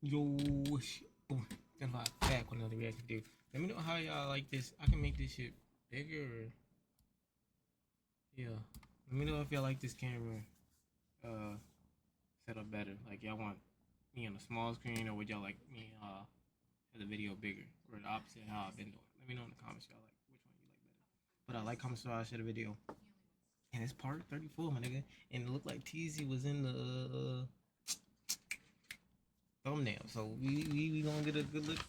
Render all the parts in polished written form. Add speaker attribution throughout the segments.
Speaker 1: Yo, oh, then back with another reaction video. Let me know how y'all like this. I can make this shit bigger. Yeah. Let me know if y'all like this camera set up better. Like y'all want me on a small screen, or would y'all like me have the video bigger, or the opposite of how I've been doing? Let me know in the comments y'all like which one you like better. But I like, comment, subscribe, share the video. And it's part 34, my nigga. And it looked like Tezzy was in the thumbnail. So we gonna get a good look.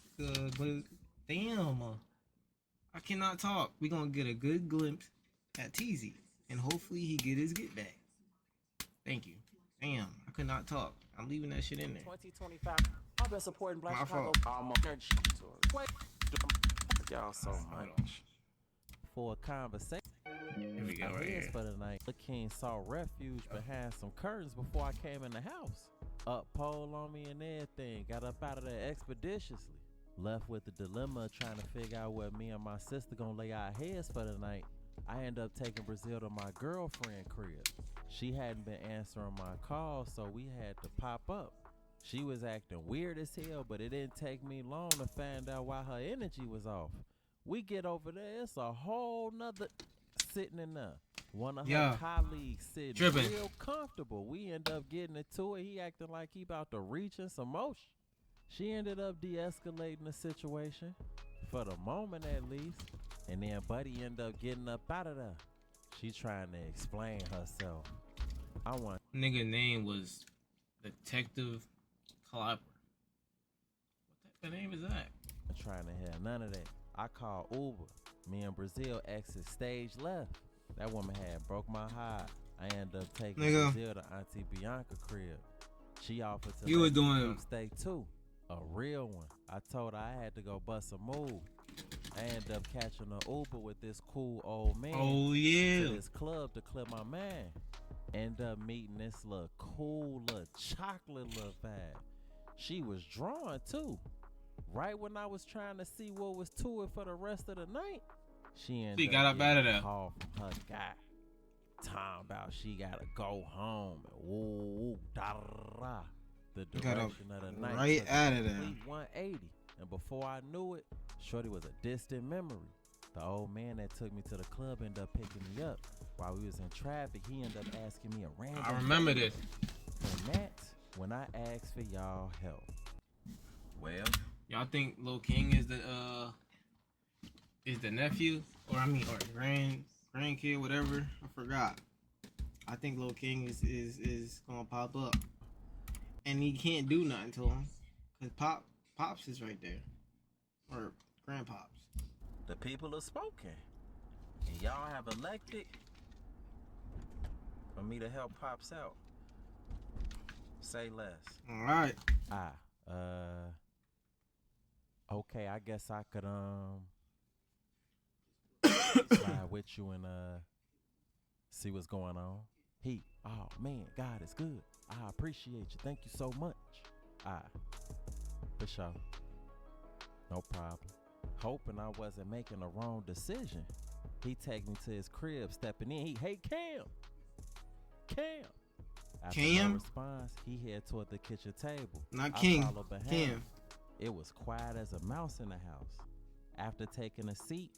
Speaker 1: Damn, I cannot talk. We gonna get a good glimpse at Tezzy, and hopefully he get his get back. Thank you. Damn, I could not talk. I'm leaving that shit in there.
Speaker 2: 2025. I've been supporting Black
Speaker 1: My
Speaker 2: Chicago
Speaker 1: fault.
Speaker 2: energy tours. Y'all so much for a conversation.
Speaker 1: Here we go, right here.
Speaker 2: For the night, the king saw refuge behind some curtains before I came in the house. Up pole on me and everything. Got up out of there expeditiously. Left with the dilemma of trying to figure out where me and my sister gonna lay our heads for the night. I ended up taking Brazil to my girlfriend crib. She hadn't been answering my calls, so we had to pop up. She was acting weird as hell, but it didn't take me long to find out why her energy was off. We get over there, it's a whole nother sitting in there. One of her colleagues sitting real comfortable. We end up getting into it. He acting like he about to reach in some motion. She ended up de-escalating the situation, for the moment at least. And then Buddy ended up getting up out of there. She trying to explain herself. I want
Speaker 1: nigga name was Detective Clapper. What type of name is that?
Speaker 2: I'm trying to hear none of that. I called Uber. Me and Brazil exit stage left. That woman had broke my heart. I ended up taking Brazil to Auntie Bianca crib. She offered to
Speaker 1: you were doing
Speaker 2: steak too. A real one. I told her I had to go bust a move. I ended up catching an Uber with this cool old man.
Speaker 1: Oh yeah.
Speaker 2: To this club to clear my mind. End up meeting this little cool little chocolate little vibe. She was drawn too. Right when I was trying to see what was to it for the rest of the night, she
Speaker 1: got up out of there.
Speaker 2: Call from her guy. Talking about she gotta go home. Woo, da da da. The direction of the night
Speaker 1: right out of there.
Speaker 2: 180. And before I knew it, shorty was a distant memory. The old man that took me to the club ended up picking me up. While we was in traffic, he ended up asking me a random.
Speaker 1: I remember this.
Speaker 2: And that's when I asked for y'all help.
Speaker 1: Well, y'all think Lil King is the nephew, or or grandkid, whatever? I forgot. I think Lil King is gonna pop up, and he can't do nothing to him, cause Pops is right there, or Grandpops.
Speaker 2: The people have spoken, and y'all have elected for me to help Pops out. Say less.
Speaker 1: All right.
Speaker 2: Okay, I guess I could slide with you and see what's going on. Oh man, God is good. I appreciate you. Thank you so much. For sure. No problem. Hoping I wasn't making the wrong decision. He take me to his crib, stepping in. Hey, Cam. After no response, he head toward the kitchen table.
Speaker 1: Not King.
Speaker 2: Cam. It was quiet as a mouse in the house. After taking a seat,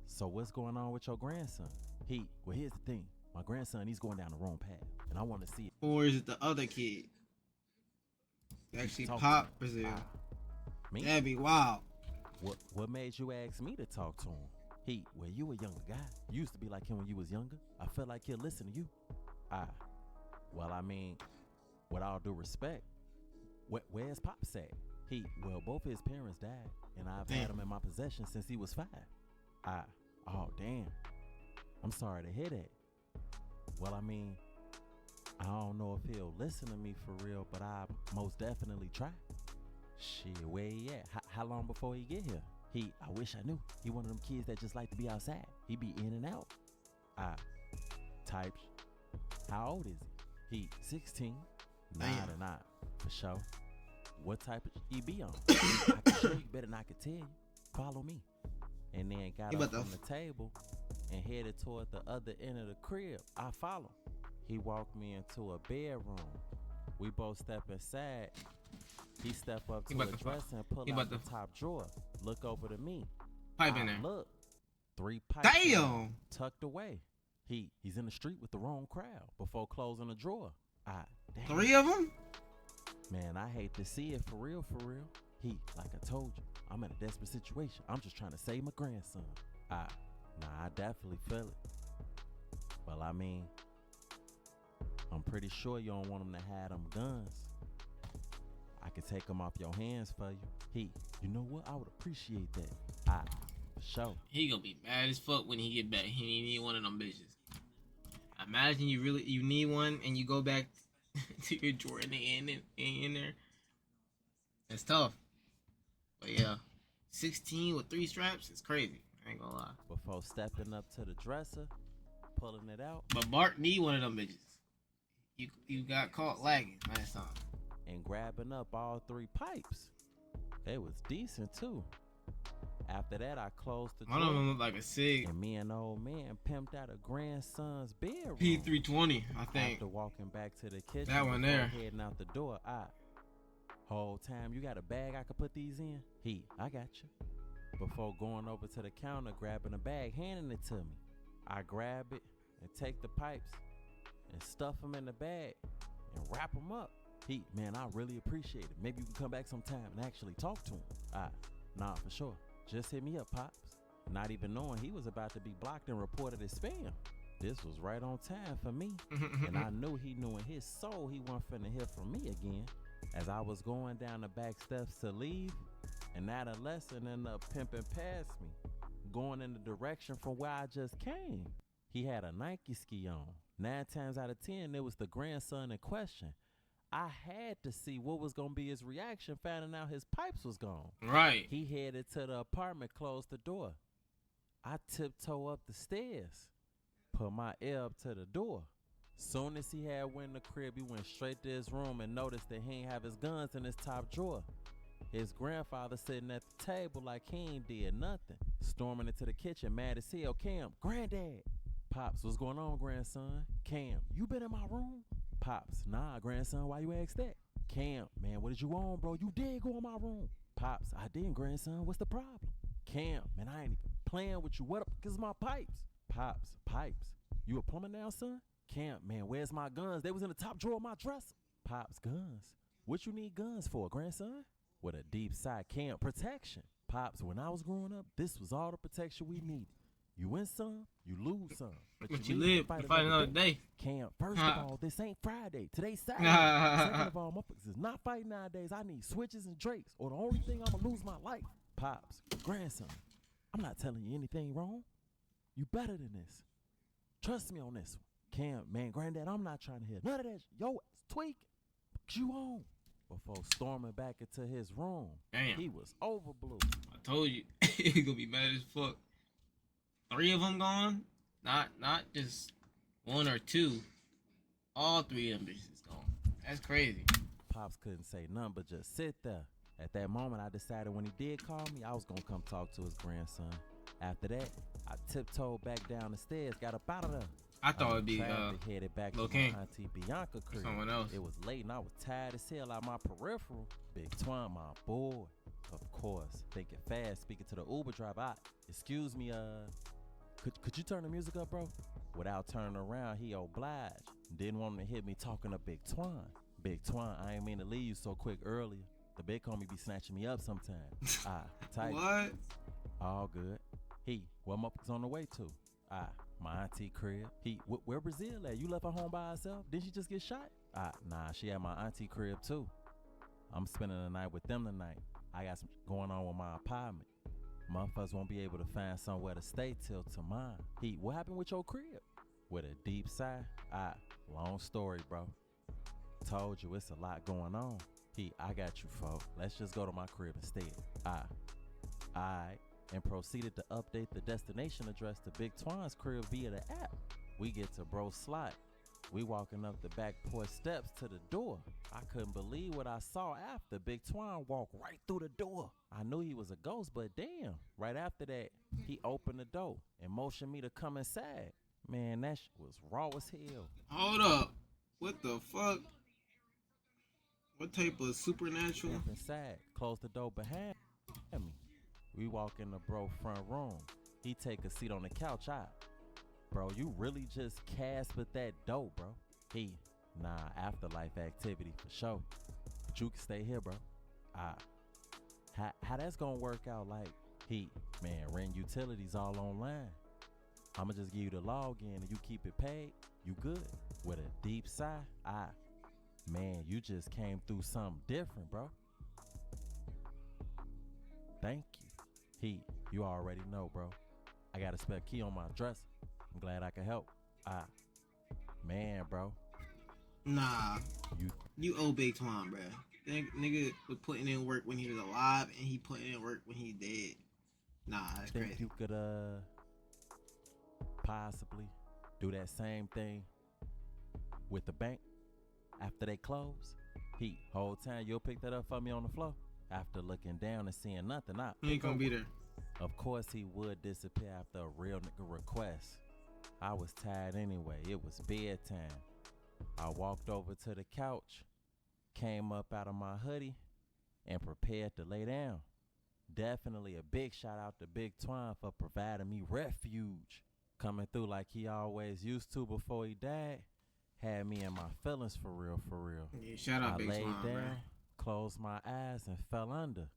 Speaker 2: so what's going on with your grandson? Well, here's the thing. My grandson, he's going down the wrong path, and I want to see it.
Speaker 1: Or is it the other kid? Actually, Pop Brazil.
Speaker 2: Me?
Speaker 1: That'd be wild.
Speaker 2: What made you ask me to talk to him? Well, you a younger guy. You used to be like him when you was younger. I felt like he'll listen to you. Well, I mean, with all due respect, where's Pops at? Well, both his parents died, and I've had him in my possession since he was 5. Oh, damn. I'm sorry to hear that. Well, I mean, I don't know if he'll listen to me for real, but I most definitely try. Shit, where he at? How long before he get here? I wish I knew. He one of them kids that just like to be outside. He be in and out. Types. How old is he? 16. Nine, for sure. What type of he be on? I can show you better than I could tell you. Follow me. And then got up from the table and headed toward the other end of the crib. I follow. He walked me into a bedroom. We both step inside. He step up
Speaker 1: He
Speaker 2: to
Speaker 1: about
Speaker 2: a
Speaker 1: to
Speaker 2: dresser and pull
Speaker 1: he
Speaker 2: out
Speaker 1: about
Speaker 2: the
Speaker 1: to
Speaker 2: top drawer. Look over to me.
Speaker 1: pipe in
Speaker 2: I
Speaker 1: there.
Speaker 2: look. 3 pipes in there,
Speaker 1: Damn.
Speaker 2: tucked away. He's in the street with the wrong crowd before closing the drawer. Damn.
Speaker 1: 3 of them?
Speaker 2: Man, I hate to see it for real, for real. Like I told you, I'm in a desperate situation. I'm just trying to save my grandson. I definitely feel it. Well, I mean, I'm pretty sure you don't want him to have them guns. I could take them off your hands for you. You know what? I would appreciate that. For sure.
Speaker 1: He gonna be mad as fuck when he get back. He need one of them bitches. Imagine you need one and you go back to your drawer and they ain't in there. It's tough. But yeah, 16 with 3 straps is crazy. I ain't gonna lie.
Speaker 2: Before stepping up to the dresser, pulling it out.
Speaker 1: But Bart need one of them bitches. You got caught lagging last time.
Speaker 2: And grabbing up all 3 pipes. They was decent too. After that, I closed the
Speaker 1: One
Speaker 2: drawer.
Speaker 1: of them looked like a SIG.
Speaker 2: And me and the old man pimped out a grandson's bedroom.
Speaker 1: P320, I think.
Speaker 2: After walking back to the kitchen,
Speaker 1: That one there.
Speaker 2: heading out the door, whole time, you got a bag I could put these in? I got you. Before going over to the counter, grabbing a bag, handing it to me. I grab it and take the pipes and stuff them in the bag and wrap them up. Man, I really appreciate it. Maybe you can come back sometime and actually talk to him. Nah, for sure. Just hit me up, Pops. Not even knowing he was about to be blocked and reported as spam. This was right on time for me. And I knew he knew in his soul he wasn't finna hear from me again. As I was going down the back steps to leave, an adolescent ended up pimping past me, going in the direction from where I just came. He had a Nike ski on. 9 times out of 10, it was the grandson in question. I had to see what was going to be his reaction finding out his pipes was gone.
Speaker 1: Right.
Speaker 2: He headed to the apartment, closed the door. I tiptoe up the stairs, put my ear up to the door. Soon as he had went in the crib, he went straight to his room and noticed that he ain't have his guns in his top drawer. His grandfather sitting at the table like he ain't did nothing. Storming into the kitchen, mad as hell. Cam, Granddad. Pops, what's going on, grandson? Cam, you been in my room? Pops, nah, grandson, why you ask that? Cam, man, what did you want, bro? You did go in my room. Pops, I didn't, grandson. What's the problem? Cam, man, I ain't even playing with you. What up? Cause my pipes. Pops, pipes. You a plumber now, son? Cam, man, where's my guns? They was in the top drawer of my dresser. Pops, guns. What you need guns for, grandson? With a deep sigh, Cam, protection. Pops, when I was growing up, this was all the protection we needed. You win some, you lose some.
Speaker 1: But you live to fight another day.
Speaker 2: Cam, first of all, this ain't Friday. Today's Saturday. Second of all, motherfuckers is not fighting nowadays. I need switches and drakes, or the only thing I'm gonna lose my life. Pops, grandson, I'm not telling you anything wrong. You better than this. Trust me on this one. Cam, man, granddad, I'm not trying to hear none of that. Yo, ass tweaking. Put you on. Before storming back into his room,
Speaker 1: Damn.
Speaker 2: he was over blue.
Speaker 1: I told you, he gonna be mad as fuck. 3 of them gone? Not just 1 or 2. All 3 of them bitches gone. That's crazy.
Speaker 2: Pops couldn't say nothing but just sit there. At that moment, I decided when he did call me, I was gonna come talk to his grandson. After that, I tiptoed back down the stairs, got up out of there.
Speaker 1: I thought it'd be
Speaker 2: headed back to
Speaker 1: Lil'
Speaker 2: my
Speaker 1: King.
Speaker 2: auntie Bianca crib.
Speaker 1: Someone else.
Speaker 2: It was late and I was tired as hell out my peripheral. Big Twine, my boy. Of course, thinking fast, speaking to the Uber driver. Excuse me, could you turn the music up, bro? Without turning around, he obliged. Didn't want him to hit me talking to Big Twine. Big Twine, I ain't mean to leave you so quick earlier. The big homie be snatching me up sometimes. Tight.
Speaker 1: What?
Speaker 2: All good. Where motherfuckers on the way to? My auntie crib. Where Brazil at? You left her home by herself? Didn't she just get shot? Nah, she at my auntie crib too. I'm spending the night with them tonight. I got some going on with my apartment. Motherfuckers won't be able to find somewhere to stay till tomorrow. What happened with your crib? With a deep sigh. Long story, bro. Told you it's a lot going on. I got you, folk. Let's just go to my crib instead. Alright. And proceeded to update the destination address to Big Twine's crib via the app. We get to Bro Slot. We walking up the back porch steps to the door. I couldn't believe what I saw after. Big Twine walked right through the door. I knew he was a ghost, but damn. Right after that, he opened the door and motioned me to come inside. Man, that shit was raw as hell.
Speaker 1: Hold up. What the fuck? What type of supernatural?
Speaker 2: Step inside, close the door behind me. We walk in the bro front room. He take a seat on the couch. Bro, you really just Casper that dope, bro. Nah, afterlife activity for sure. But you can stay here, bro. How that's gonna work out? Like, man, rent utilities all online. I'ma just give you the login and you keep it paid. You good? With a deep sigh, man, you just came through something different, bro. Thank you. You already know, bro. I got a spare key on my dresser. I'm glad I can help. Man, bro.
Speaker 1: Nah. You owe Big Twine, bro. Nigga was putting in work when he was alive, and he putting in work when he dead. Nah, that's
Speaker 2: Think
Speaker 1: crazy.
Speaker 2: you could possibly do that same thing with the bank after they close? Whole time you'll pick that up for me on the floor after looking down and seeing nothing.
Speaker 1: He ain't gonna be there.
Speaker 2: Of course he would disappear after a real nigga request. I was tired anyway. It was bedtime. I walked over to the couch, came up out of my hoodie, and prepared to lay down. Definitely a big shout out to Big Twine for providing me refuge. Coming through like he always used to before he died. Had me in my feelings for real, for real.
Speaker 1: Yeah, shout out
Speaker 2: I
Speaker 1: Big
Speaker 2: laid
Speaker 1: Twine,
Speaker 2: down,
Speaker 1: bro.
Speaker 2: closed my eyes, and fell under.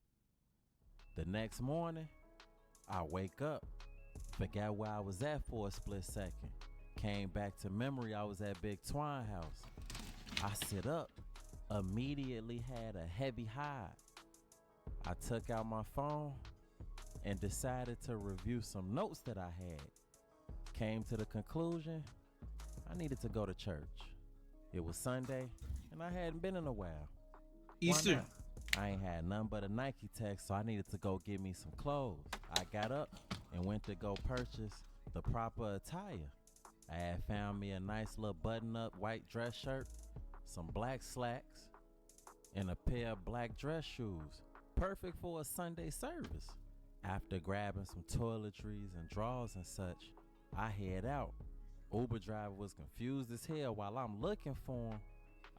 Speaker 2: The next morning, I wake up, forgot where I was at for a split second. Came back to memory, I was at Big Twine house. I sit up, immediately had a heavy high. I took out my phone and decided to review some notes that I had. Came to the conclusion, I needed to go to church. It was Sunday, and I hadn't been in a while.
Speaker 1: Easter.
Speaker 2: I ain't had nothing but a Nike text, so I needed to go get me some clothes. I got up and went to go purchase the proper attire. I had found me a nice little button-up white dress shirt, some black slacks, and a pair of black dress shoes. Perfect for a Sunday service. After grabbing some toiletries and drawers and such, I head out. Uber driver was confused as hell while I'm looking for him.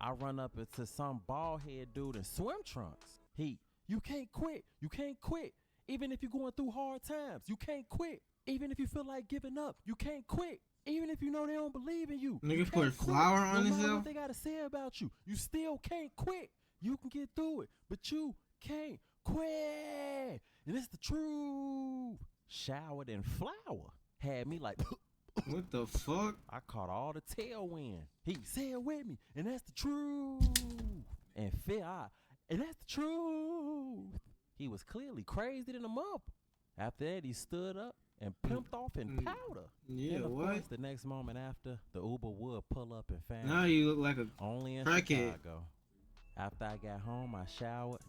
Speaker 2: I run up into some bald head dude in swim trunks. You can't quit. You can't quit. Even if you're going through hard times, you can't quit. Even if you feel like giving up, you can't quit. Even if you know they don't believe in you.
Speaker 1: Nigga
Speaker 2: You
Speaker 1: put
Speaker 2: can't quit.
Speaker 1: flour on
Speaker 2: No matter
Speaker 1: himself.
Speaker 2: what they gotta say about you, you still can't quit. You can get through it, but you can't quit. And it's the truth. Showered in flour. Had me like
Speaker 1: What the fuck?
Speaker 2: I caught all the tailwind. He said with me, and that's the truth. And and that's the truth. He was clearly crazy than a mother. After that, he stood up and pimped off in powder.
Speaker 1: Yeah,
Speaker 2: and of
Speaker 1: what?
Speaker 2: course, the next moment after, the Uber would pull up and found
Speaker 1: Now
Speaker 2: me.
Speaker 1: you look like a
Speaker 2: Only in
Speaker 1: crackhead.
Speaker 2: Chicago. After I got home, I showered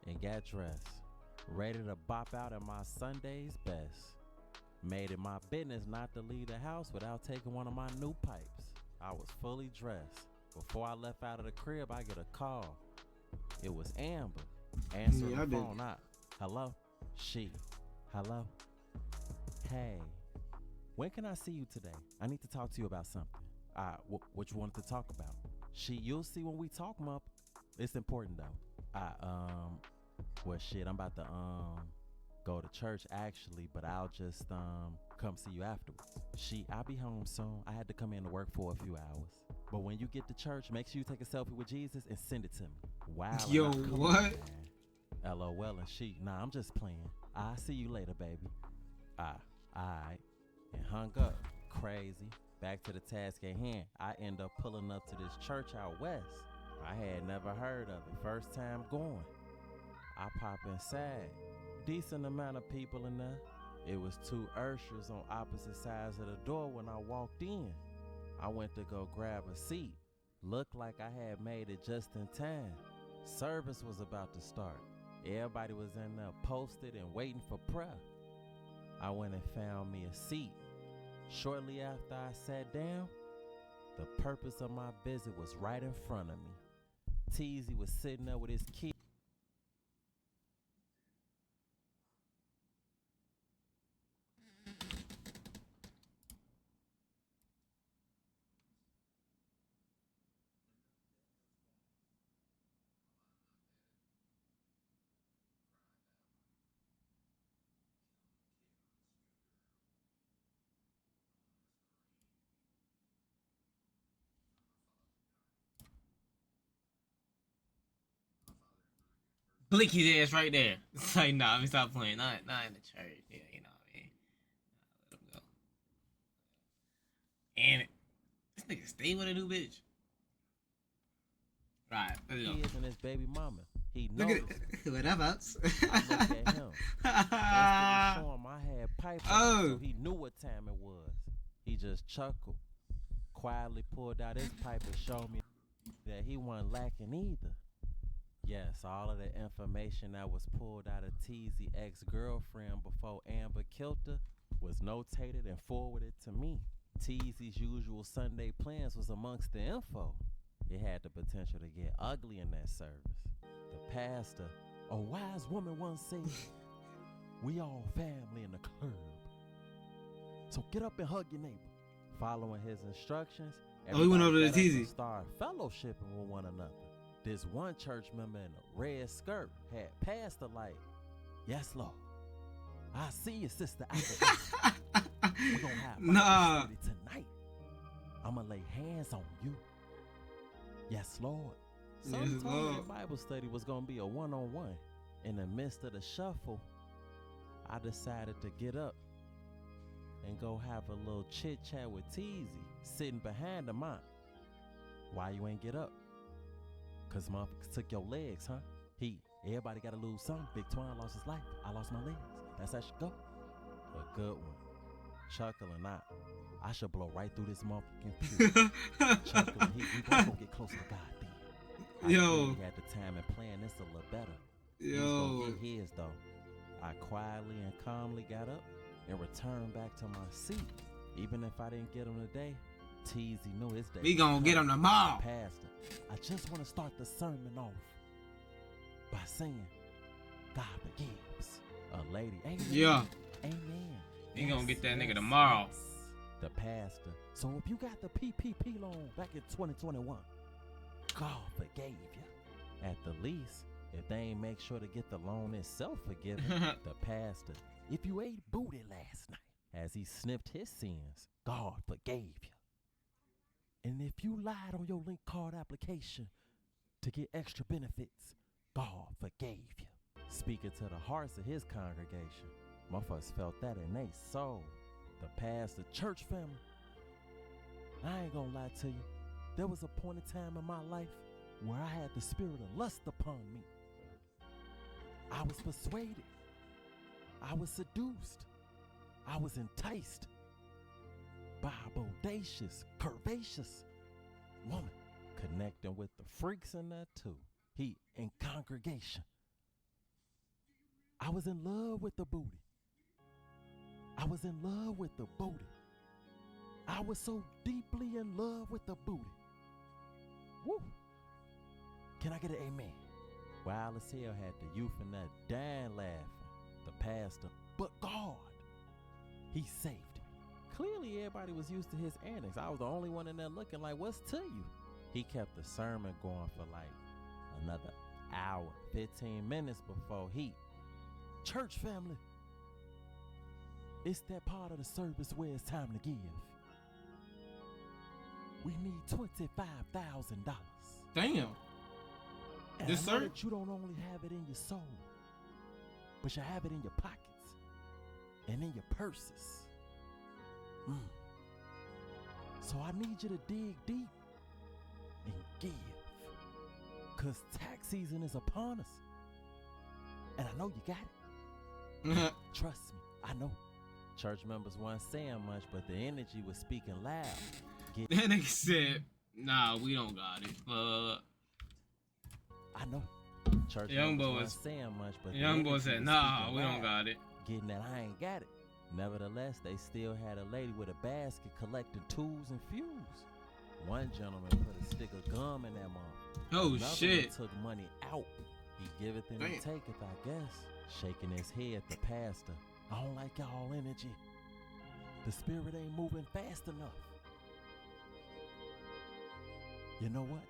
Speaker 2: and got dressed, ready to bop out at my Sunday's best. Made it my business not to leave the house without taking one of my new pipes. I was fully dressed. Before I left out of the crib, I get a call. It was Amber. Answer the phone up. Hello? She. Hello? Hey. When can I see you today? I need to talk to you about something. What you wanted to talk about? You'll see when we talk, Mup. It's important though. Well shit, I'm about to go to church actually, but I'll just come see you afterwards. I'll be home soon. I had to come in to work for a few hours. But when you get to church, make sure you take a selfie with Jesus and send it to me. Wow.
Speaker 1: Yo, what?
Speaker 2: LOL and nah, I'm just playing. I'll see you later, baby. Alright. And hung up. Crazy. Back to the task at hand. I end up pulling up to this church out west. I had never heard of it. First time going. I pop inside. Decent amount of people in there. It was two ushers on opposite sides of the door when I walked in. I went to go grab a seat. Looked like I had made it just in time. Service was about to start. Everybody was in there posted and waiting for prayer. I went and found me a seat. Shortly after I sat down, the purpose of my visit was right in front of me. Tezzy was sitting there with his kid.
Speaker 1: Blinky's ass right there. It's like, nah, let me stop playing. Not in the church. Yeah, you know what I mean? Let him go. And this nigga stay with a new bitch. Right, let's go.
Speaker 2: He is and his baby mama. He
Speaker 1: Look
Speaker 2: noticed.
Speaker 1: at it. What about?
Speaker 2: I look at him. Instantly show him I had pipe on, so he knew what time it was. He just chuckled, quietly pulled out his pipe and showed me that he wasn't lacking either. Yes, all of the information that was pulled out of Tezzy ex-girlfriend before Amber killed her was notated and forwarded to me. Tezzy's usual Sunday plans was amongst the info. It had the potential to get ugly in that service. The pastor, a wise woman once said, "We all family in the club. So get up and hug your neighbor." Following his instructions,
Speaker 1: we went over to
Speaker 2: everybody
Speaker 1: Tezzy.
Speaker 2: started fellowshipping with one another. This one church member in a red skirt had passed the light. "Yes, Lord. I see you, Sister Agatha. We're gonna have Bible study tonight. I'm gonna lay hands on you." "Yes, Lord." Some told me the Bible study was gonna be a one-on-one. In the midst of the shuffle, I decided to get up and go have a little chit-chat with Tezzy, sitting behind the mom. "Why you ain't get up?" "Cause motherfuckers took your legs, huh?" Everybody gotta lose something. Big Twine lost his life. I lost my legs. That's how it should go. A good one. Chuckling out. I should blow right through this motherfucking pew. Chuckling. We both gonna get closer to God then. I really had the time and plan this a little better. He's gonna get his though. I quietly and calmly got up and returned back to my seat. Even if I didn't get him today, Tezzy knew his day.
Speaker 1: We gonna get him tomorrow.
Speaker 2: Pastor, I just want to start the sermon off by saying, God forgives. A lady, amen.
Speaker 1: Yeah.
Speaker 2: Amen.
Speaker 1: We gonna get that nigga tomorrow.
Speaker 2: The pastor. So if you got the PPP loan back in 2021, God forgave you. At the least, if they ain't make sure to get the loan itself forgiven, the pastor. If you ate booty last night, as he sniffed his sins, God forgave you. And if you lied on your link card application to get extra benefits, God forgave you. Speaking to the hearts of his congregation, motherfuckers felt that in their soul. The pastor, church family, I ain't gonna lie to you. There was a point in time in my life where I had the spirit of lust upon me. I was persuaded. I was seduced. I was enticed by a bodacious, curvaceous woman, connecting with the freaks in that too. He in congregation. I was in love with the booty. I was in love with the booty. I was so deeply in love with the booty. Woo! Can I get an amen? Wild as hell had the youth in that dying laughing. The pastor, but God, he saved me. Clearly everybody was used to his antics. I was the only one in there looking like, what's to you? He kept the sermon going for like another hour, 15 minutes before church family, it's that part of the service where it's time to give. We need $25,000.
Speaker 1: Damn.
Speaker 2: And
Speaker 1: This
Speaker 2: I know
Speaker 1: sir?
Speaker 2: that you don't only have it in your soul, but you have it in your pockets and in your purses. So I need you to dig deep and give, cause tax season is upon us. And I know you got it. Trust me, I know. Church members weren't saying much, but the energy was speaking loud.
Speaker 1: That nigga said, nah, we don't got it.
Speaker 2: I know. Church
Speaker 1: Young
Speaker 2: members
Speaker 1: boy
Speaker 2: weren't
Speaker 1: was-
Speaker 2: saying much, but the
Speaker 1: Young boy
Speaker 2: energy
Speaker 1: said,
Speaker 2: was
Speaker 1: nah,
Speaker 2: speaking
Speaker 1: we don't
Speaker 2: loud.
Speaker 1: got it.
Speaker 2: Getting that I ain't got it. Nevertheless, they still had a lady with a basket collecting tools and fuels. One gentleman put a stick of gum in that mom.
Speaker 1: Oh,
Speaker 2: Another
Speaker 1: shit.
Speaker 2: one took money out. He giveth and he
Speaker 1: Damn.
Speaker 2: taketh, I guess. Shaking his head, the pastor. I don't like y'all energy. The spirit ain't moving fast enough. You know what?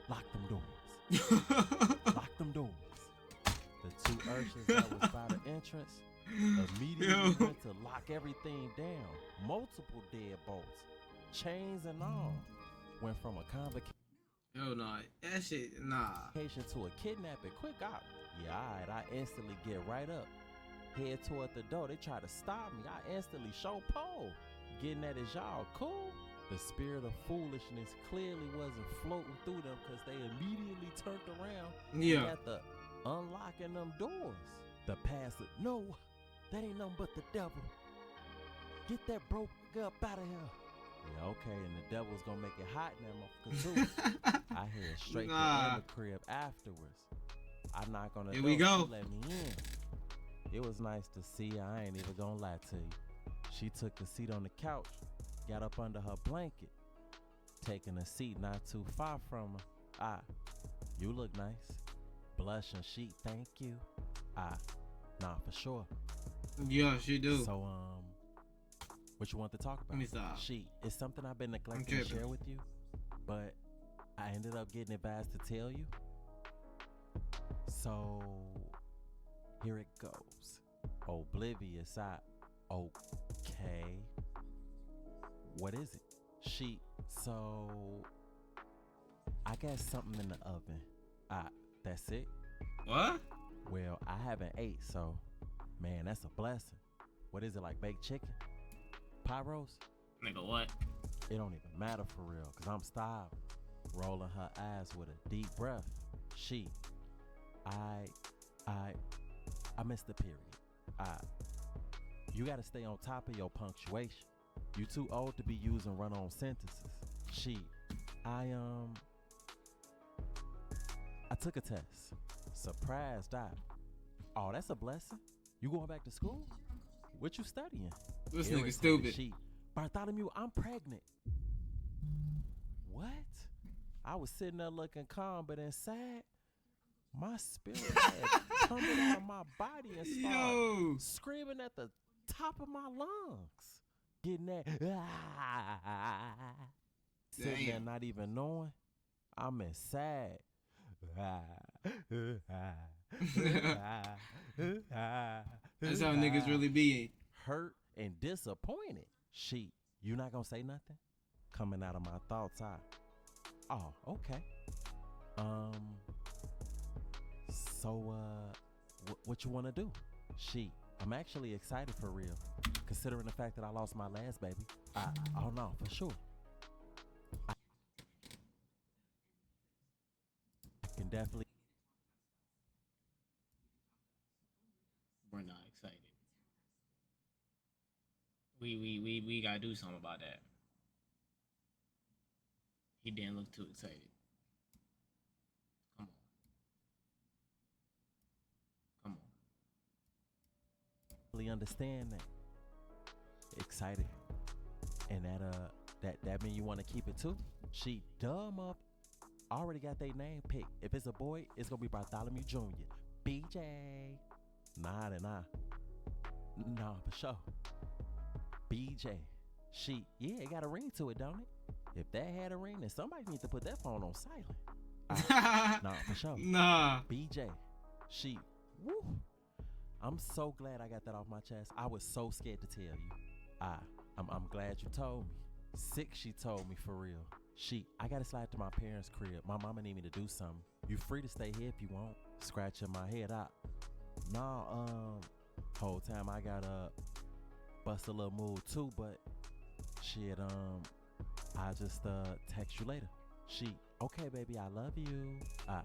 Speaker 2: Lock them doors. Lock them doors. The two urchins that was by the entrance immediately went to lock everything down. Multiple deadbolts, chains and all. Went from a convocation.
Speaker 1: Oh no, that shit, nah.
Speaker 2: To a kidnapping. Quick out. Yeah, alright. I instantly get right up. Head toward the door. They try to stop me. I instantly show pole. Getting at is y'all cool? The spirit of foolishness clearly wasn't floating through them because they immediately turned around
Speaker 1: Yeah.
Speaker 2: and got the unlocking them doors. The pastor, no, that ain't nothing but the devil. Get that broke up out of here. Yeah, okay, and the devil's gonna make it hot in that motherfucker too. I head straight to the crib afterwards. I knock on the door.
Speaker 1: Here we go.
Speaker 2: She let me in. It was nice to see her. I ain't even gonna lie to you. She took a seat on the couch, got up under her blanket, taking a seat not too far from her. You look nice. Blush and sheet, thank you. Nah, for sure.
Speaker 1: Yeah, she do.
Speaker 2: So, what you want to talk about?
Speaker 1: Let me stop.
Speaker 2: Sheet, it's something I've been neglecting to share with you, but I ended up getting advised to tell you. So, here it goes. Oblivious, okay. What is it? Sheet, so I got something in the oven. That's it?
Speaker 1: What?
Speaker 2: Well, I haven't ate, so man, that's a blessing. What is it, like baked chicken? Pie roast?
Speaker 1: Nigga, what?
Speaker 2: It don't even matter for real, cause I'm starving. Rolling her eyes with a deep breath. I missed the period. You gotta stay on top of your punctuation. You too old to be using run-on sentences. I took a test. Surprised. Oh, that's a blessing. You going back to school? What you studying?
Speaker 1: This nigga stupid.
Speaker 2: Bartholomew, I'm pregnant. What? I was sitting there looking calm, but inside, my spirit had tumbled out of my body and started screaming at the top of my lungs. Getting that. Sitting there not even knowing. I'm inside.
Speaker 1: That's how niggas really be.
Speaker 2: Hurt and disappointed. You not gonna say nothing? Coming out of my thoughts, oh, okay. So, what you wanna do? I'm actually excited for real. Considering the fact that I lost my last baby. Oh no, for sure. I can definitely.
Speaker 1: We're not excited. We gotta do something about that. He didn't look too excited. Come on.
Speaker 2: Really understand that. Excited. And that mean you want to keep it too? She dumb up. Already got their name picked. If it's a boy, it's gonna be Bartholomew Jr. BJ. Nah, for sure. BJ. Yeah, it got a ring to it, don't it? If that had a ring, then somebody needs to put that phone on silent. Nah, for sure.
Speaker 1: Nah.
Speaker 2: BJ. Woo. I'm so glad I got that off my chest. I was so scared to tell you. I'm glad you told me. Sick, she told me for real. I gotta slide to my parents' crib. My mama need me to do something. You free to stay here if you want. Scratching my head out. Nah, whole time I gotta bust a little move too, but shit, I just text you later. Okay, baby, I love you. I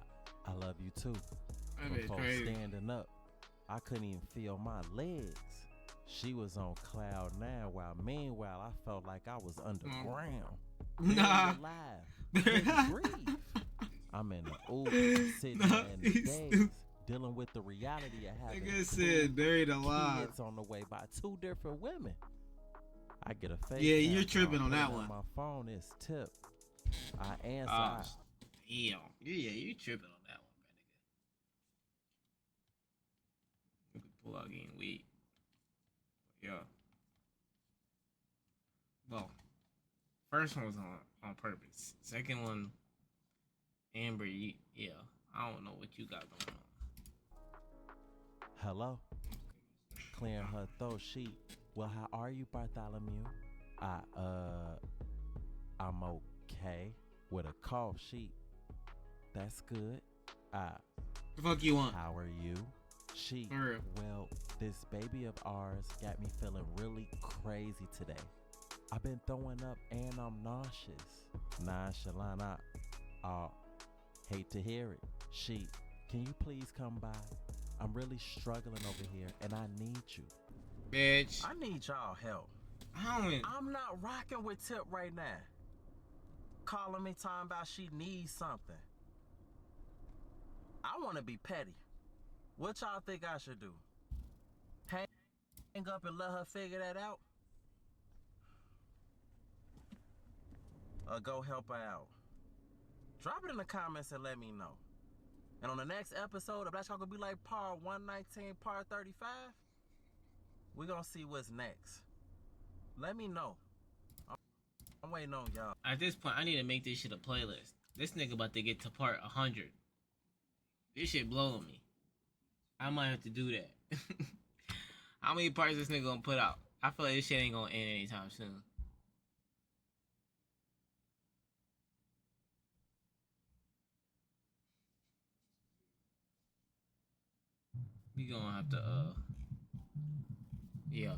Speaker 2: love you too. Before standing up, I couldn't even feel my legs. She was on cloud 9, while meanwhile I felt like I was underground.
Speaker 1: Nah.
Speaker 2: Alive. Breathe. I'm in the Uber, sitting there in the days, dealing with the reality of having
Speaker 1: Like I said, buried alive.
Speaker 2: kids on the way by 2 different women. I get a face.
Speaker 1: Yeah, you're tripping on that one.
Speaker 2: My phone is tipped. I answer.
Speaker 1: Yeah, you tripping on that one, my nigga. You could pull out getting weed. Yeah. Well, first one was on purpose. Second one, Amber, yeah, I don't know what you got going on.
Speaker 2: Hello? Clearing her throat. Well, how are you, Bartholomew? I'm okay. With a cough. That's good.
Speaker 1: The fuck you want?
Speaker 2: How are you? She.
Speaker 1: For real.
Speaker 2: Well, this baby of ours got me feeling really crazy today. I've been throwing up and I'm nauseous. Nonchalant. Hate to hear it. She. Can you please come by? I'm really struggling over here and I need you.
Speaker 1: Bitch.
Speaker 2: I need y'all help. I'm not rocking with Tip right now. Calling me talking about she needs something. I want to be petty. What y'all think I should do? Hang up and let her figure that out? Or go help her out? Drop it in the comments and let me know. And on the next episode of That's Gonna Be Like Part 119, Part 35, we're gonna see what's next. Let me know. I'm waiting on y'all.
Speaker 1: At this point, I need to make this shit a playlist. This nigga about to get to part 100. This shit blowing me. I might have to do that. How many parts this nigga gonna put out? I feel like this shit ain't gonna end anytime soon. We gonna have to, yo.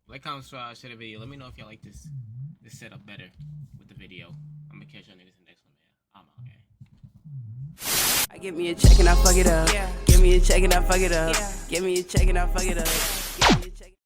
Speaker 1: Like, comment, subscribe, share the video. Let me know if y'all like this setup better with the video. I'm gonna catch y'all niggas in the next one, man. I'm out, gang.
Speaker 3: I give me a check and I fuck it up. Yeah. Give me a check and I fuck it up. Yeah. Give me a check and I fuck it up. Give me a check.